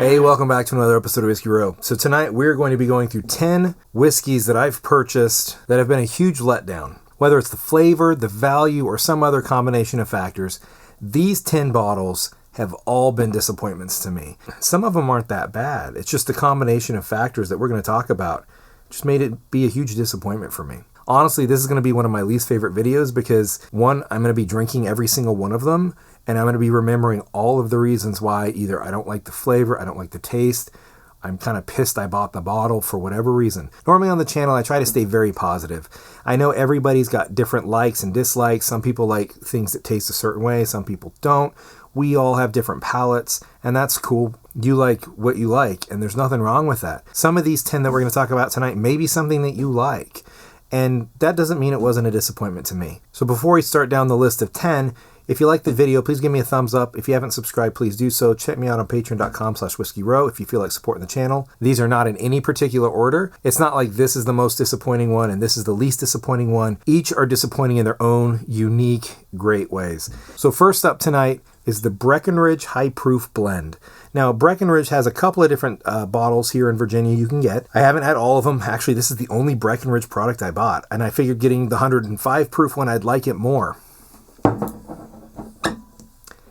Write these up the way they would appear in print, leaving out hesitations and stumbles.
Hey, welcome back to another episode of Whiskey Row. So tonight we're going to be going through 10 whiskeys that I've purchased that have been a huge letdown. Whether it's the flavor, the value, or some other combination of factors, these 10 bottles have all been disappointments to me. Some of them aren't that bad. It's just the combination of factors that we're going to talk about just made it be a huge disappointment for me. Honestly, this is going to be one of my least favorite videos because, one, I'm going to be drinking every single one of them, and I'm going to be remembering all of the reasons why either I don't like the flavor, I don't like the taste, I'm kind of pissed I bought the bottle for whatever reason. Normally on the channel, I try to stay very positive. I know everybody's got different likes and dislikes. Some people like things that taste a certain way, some people don't. We all have different palates, and that's cool. You like what you like, and there's nothing wrong with that. Some of these 10 that we're going to talk about tonight may be something that you like, and that doesn't mean it wasn't a disappointment to me. So before we start down the list of 10, if you like the video, please give me a thumbs up. If you haven't subscribed, please do so. Check me out on patreon.com/whiskeyrow if you feel like supporting the channel. These are not in any particular order. It's not like this is the most disappointing one and this is the least disappointing one. Each are disappointing in their own unique, great ways. So first up tonight is the Breckenridge High Proof Blend. Now, Breckenridge has a couple of different bottles here in Virginia you can get. I haven't had all of them. Actually, this is the only Breckenridge product I bought, and I figured getting the 105 proof one, I'd like it more.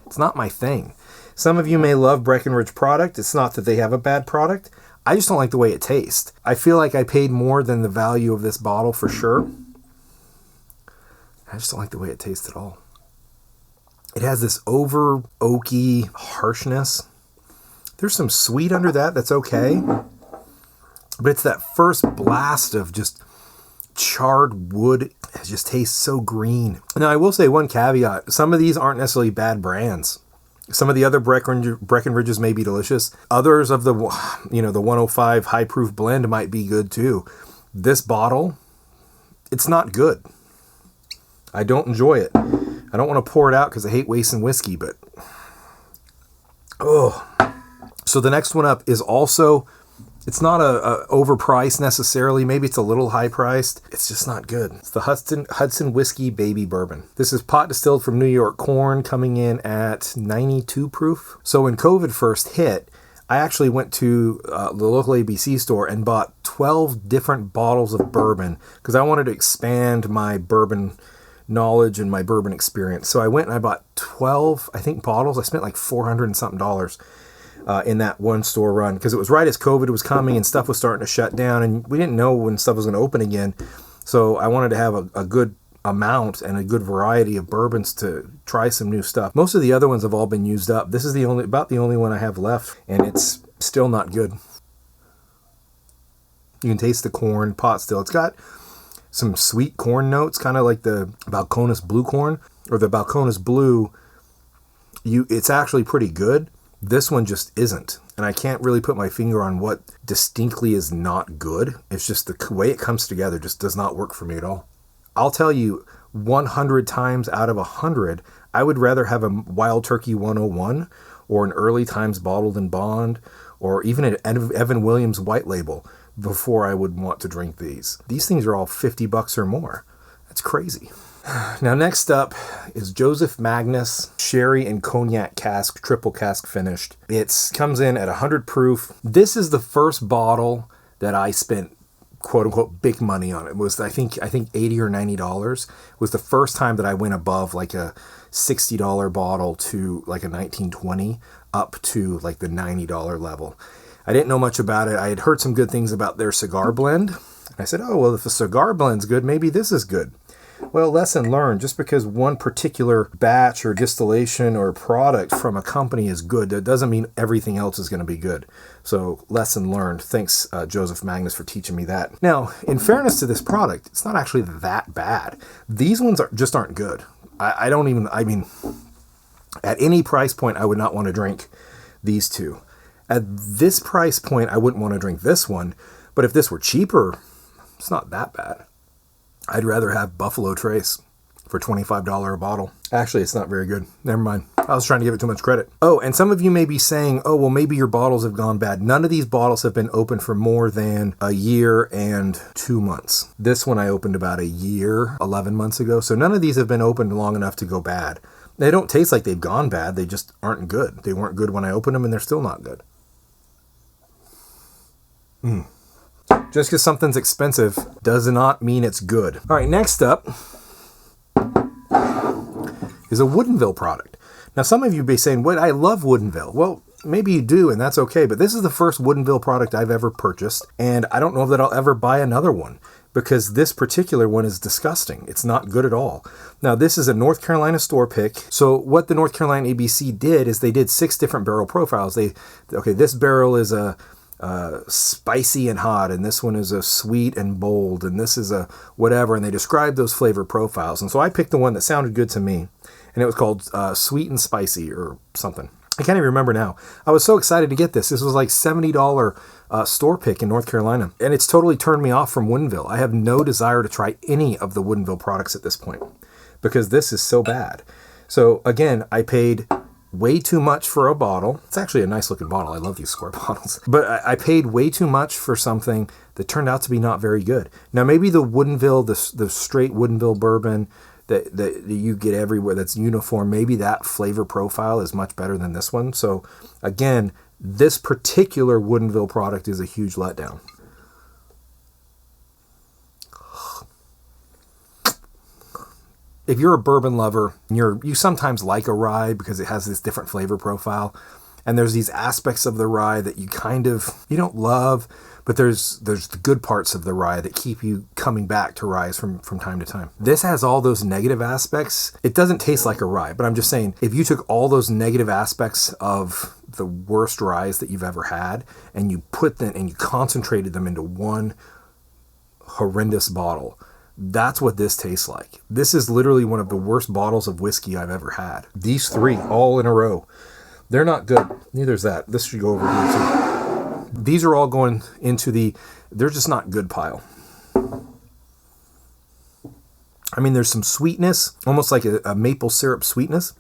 It's not my thing. Some of you may love Breckenridge product. It's not that they have a bad product. I just don't like the way it tastes. I feel like I paid more than the value of this bottle for sure. I just don't like the way it tastes at all. It has this over oaky harshness. There's some sweet under that. That's okay. But it's that first blast of just charred wood. It just tastes so green. Now, I will say one caveat. Some of these aren't necessarily bad brands. Some of the other Breckenridges may be delicious. Others of the 105 high proof blend might be good too. This bottle, it's not good. I don't enjoy it. I don't want to pour it out because I hate wasting whiskey, but So the next one up is also, it's not a overpriced necessarily. Maybe it's a little high priced. It's just not good. It's the Hudson Whiskey Baby Bourbon. This is pot distilled from New York corn, coming in at 92 proof. So when COVID first hit, I actually went to the local ABC store and bought 12 different bottles of bourbon because I wanted to expand my bourbon knowledge and my bourbon experience. So I went and I bought 12, I think, bottles. I spent like $400 and something in that one store run because it was right as COVID was coming and stuff was starting to shut down and we didn't know when stuff was going to open again. So I wanted to have a good amount and a good variety of bourbons to try some new stuff. Most of the other ones have all been used up. This is about the only one I have left, and it's still not good. You can taste the corn pot still. It's got some sweet corn notes, kind of like the Balcones Blue corn or the Balcones Blue. It's actually pretty good. This one just isn't. And I can't really put my finger on what distinctly is not good. It's just the way it comes together just does not work for me at all. I'll tell you, 100 times out of 100, I would rather have a Wild Turkey 101 or an Early Times Bottled in Bond or even an Evan Williams White Label before I would want to drink these. These things are all $50 or more. That's crazy. Now, next up is Joseph Magnes Sherry and Cognac Cask, triple cask finished. It comes in at 100 proof. This is the first bottle that I spent quote unquote big money on. It was I think $80 or $90 was the first time that I went above like a $60 bottle to like a $19-20 up to like the $90 level. I didn't know much about it. I had heard some good things about their cigar blend. I said, oh, well, if the cigar blend's good, maybe this is good. Well, lesson learned. Just because one particular batch or distillation or product from a company is good, that doesn't mean everything else is going to be good. So, lesson learned. Thanks, Joseph Magnes, for teaching me that. Now, in fairness to this product, it's not actually that bad. These ones just aren't good. I mean, at any price point, I would not want to drink these two. At this price point, I wouldn't want to drink this one. But if this were cheaper, it's not that bad. I'd rather have Buffalo Trace for $25 a bottle. Actually, it's not very good. Never mind. I was trying to give it too much credit. Oh, and some of you may be saying, oh, well, maybe your bottles have gone bad. None of these bottles have been open for more than a year and 2 months. This one I opened about a year, 11 months ago. So none of these have been opened long enough to go bad. They don't taste like they've gone bad. They just aren't good. They weren't good when I opened them, and they're still not good. Just because something's expensive does not mean it's good. All right, next up is a Woodenville product. Now, some of you may be saying, "What? I love Woodenville." Well, maybe you do, and that's okay. But this is the first Woodenville product I've ever purchased, and I don't know that I'll ever buy another one because this particular one is disgusting. It's not good at all. Now, this is a North Carolina store pick. So what the North Carolina ABC did is they did 6 different barrel profiles. This barrel is a spicy and hot, and this one is a sweet and bold, and this is a whatever, and they described those flavor profiles. And so I picked the one that sounded good to me, and it was called sweet and spicy or something. I can't even remember now. I was so excited to get this. This was like $70 store pick in North Carolina, and it's totally turned me off from Woodenville. I have no desire to try any of the Woodenville products at this point because this is so bad. So again, I paid way too much for a bottle. It's actually a nice looking bottle. I love these square bottles. But I paid way too much for something that turned out to be not very good. Now, maybe the Woodenville, the straight Woodenville bourbon that you get everywhere that's uniform, maybe that flavor profile is much better than this one. So again, this particular Woodenville product is a huge letdown. If you're a bourbon lover, you sometimes like a rye because it has this different flavor profile. And there's these aspects of the rye that you don't love, but there's the good parts of the rye that keep you coming back to ryes from time to time. This has all those negative aspects. It doesn't taste like a rye, but I'm just saying, if you took all those negative aspects of the worst ryes that you've ever had, and you put them and you concentrated them into one horrendous bottle, that's what this tastes like. This is literally one of the worst bottles of whiskey I've ever had. These 3 all in a row. They're not good. Neither's that. This should go over here too. These are all going into they're just not good pile. I mean, there's some sweetness, almost like a maple syrup sweetness,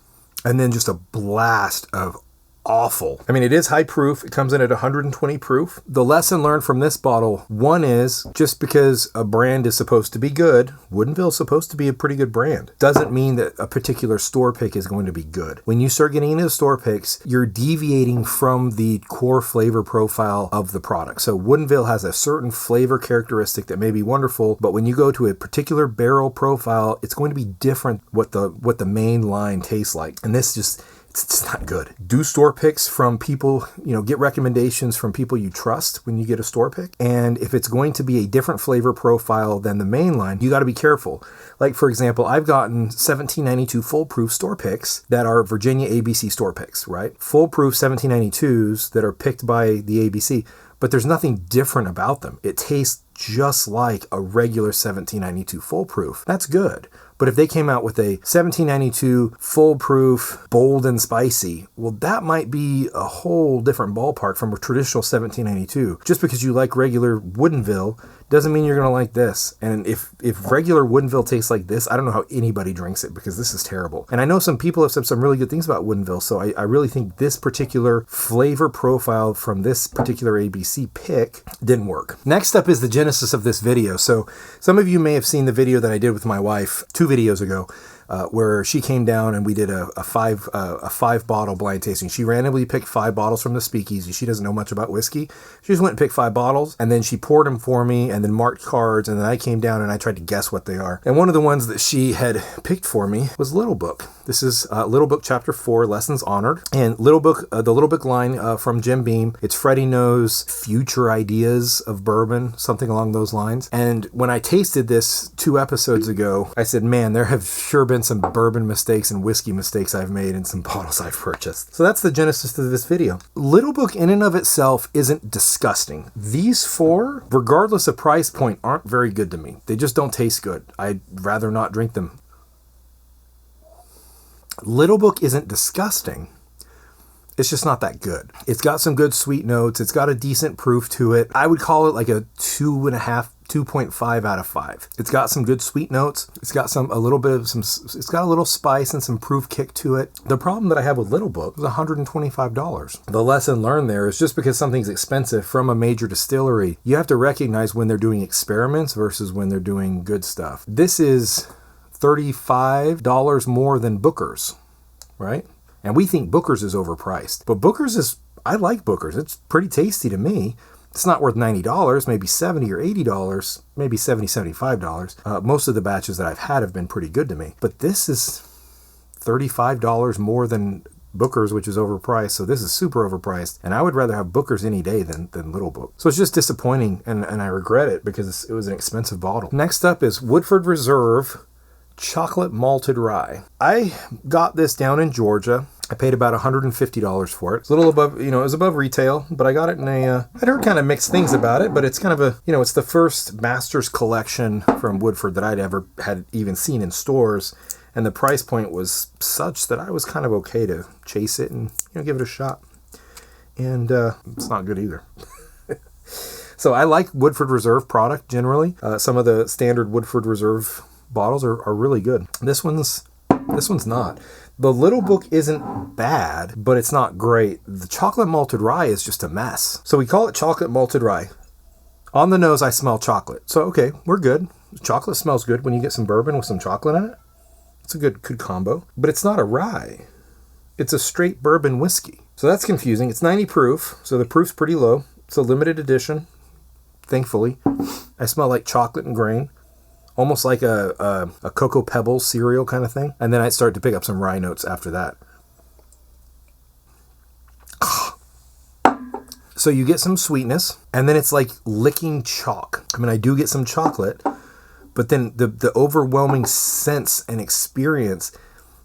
and then just a blast of awful. I mean, it is high proof. It comes in at 120 proof. The lesson learned from this bottle, one is just because a brand is supposed to be good, Woodenville's supposed to be a pretty good brand, doesn't mean that a particular store pick is going to be good. When you start getting into the store picks, you're deviating from the core flavor profile of the product. So Woodenville has a certain flavor characteristic that may be wonderful, but when you go to a particular barrel profile, it's going to be different what the main line tastes like. And this just, it's not good. Do store picks from people, get recommendations from people you trust when you get a store pick. And if it's going to be a different flavor profile than the main line, you got to be careful. Like, for example, I've gotten 1792 full proof store picks that are Virginia ABC store picks, right? Full proof 1792s that are picked by the ABC, but there's nothing different about them. It tastes just like a regular 1792 full proof. That's good. But if they came out with a 1792 full proof, bold and spicy, well, that might be a whole different ballpark from a traditional 1792. Just because you like regular Woodenville doesn't mean you're going to like this. And if regular Woodenville tastes like this, I don't know how anybody drinks it because this is terrible. And I know some people have said some really good things about Woodenville, so I really think this particular flavor profile from this particular ABC pick didn't work. Next up is the genesis of this video. So some of you may have seen the video that I did with my wife 2 videos ago, where she came down and we did a 5 bottle blind tasting. She randomly picked 5 bottles from the speakeasy. She doesn't know much about whiskey. She just went and picked 5 bottles, and then she poured them for me and then marked cards, and then I came down and I tried to guess what they are. And one of the ones that she had picked for me was Little Book. This is Little Book Chapter 4, Lessons Honored. And Little Book, the Little Book line from Jim Beam, it's Freddie knows future ideas of bourbon, something along those lines. And when I tasted this 2 episodes ago, I said, man, there have sure been some bourbon mistakes and whiskey mistakes I've made in some bottles I've purchased. So that's the genesis of this video. Little Book in and of itself isn't disgusting. These 4, regardless of price point, aren't very good to me. They just don't taste good. I'd rather not drink them. Little Book isn't disgusting. It's just not that good. It's got some good sweet notes. It's got a decent proof to it. I would call it like a 2.5 out of 5. It's got some good sweet notes. It's got it's got a little spice and some proof kick to it. The problem that I have with Little Book is $125. The lesson learned there is just because something's expensive from a major distillery, you have to recognize when they're doing experiments versus when they're doing good stuff. This is $35 more than Booker's, right? And we think Booker's is overpriced. But I like Booker's. It's pretty tasty to me. It's not worth $90, maybe $70 or $80, maybe $70, $75. Most of the batches that I've had have been pretty good to me. But this is $35 more than Booker's, which is overpriced. So this is super overpriced. And I would rather have Booker's any day than Little Book. So it's just disappointing, and I regret it because it was an expensive bottle. Next up is Woodford Reserve Chocolate Malted Rye. I got this down in Georgia. I paid about $150 for it. It's a little above, it was above retail, but I got it in I'd heard kind of mixed things about it, but it's kind of it's the first Master's collection from Woodford that I'd ever had even seen in stores. And the price point was such that I was kind of okay to chase it and give it a shot. And it's not good either. So I like Woodford Reserve product generally. Some of the standard Woodford Reserve bottles are really good. This one's not. The Little Book isn't bad, but it's not great. The chocolate malted rye is just a mess. So we call it chocolate malted rye. On the nose, I smell chocolate. So okay, we're good. Chocolate smells good when you get some bourbon with some chocolate in it. It's a good combo. But it's not a rye. It's a straight bourbon whiskey. So that's confusing. It's 90 proof, so the proof's pretty low. It's a limited edition, thankfully. I smell like chocolate and grain. Almost like a Cocoa Pebbles cereal kind of thing. And then I start to pick up some rye notes after that. So you get some sweetness, and then it's like licking chalk. I mean, I do get some chocolate, but then the overwhelming sense and experience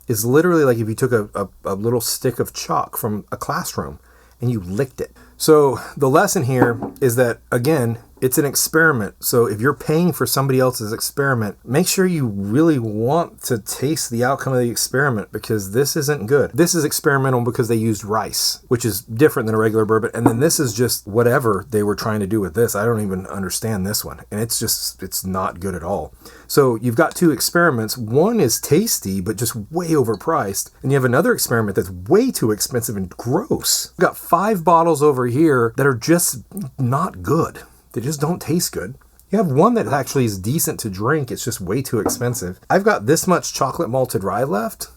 is literally like if you took a little stick of chalk from a classroom and you licked it. So the lesson here is that, again, it's an experiment. So if you're paying for somebody else's experiment, make sure you really want to taste the outcome of the experiment, because this isn't good. This is experimental because they used rice, which is different than a regular bourbon. And then this is just whatever they were trying to do with this. I don't even understand this one. And it's not good at all. So you've got two experiments. One is tasty, but just way overpriced. And you have another experiment that's way too expensive and gross. We've got 5 bottles over here that are just not good. They just don't taste good. You have one that actually is decent to drink. It's just way too expensive. I've got this much chocolate malted rye left.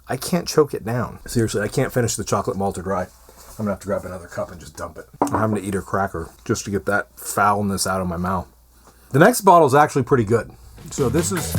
I can't choke it down. Seriously, I can't finish the chocolate malted rye. I'm going to have to grab another cup and just dump it. I'm having to eat a cracker just to get that foulness out of my mouth. The next bottle is actually pretty good. So this is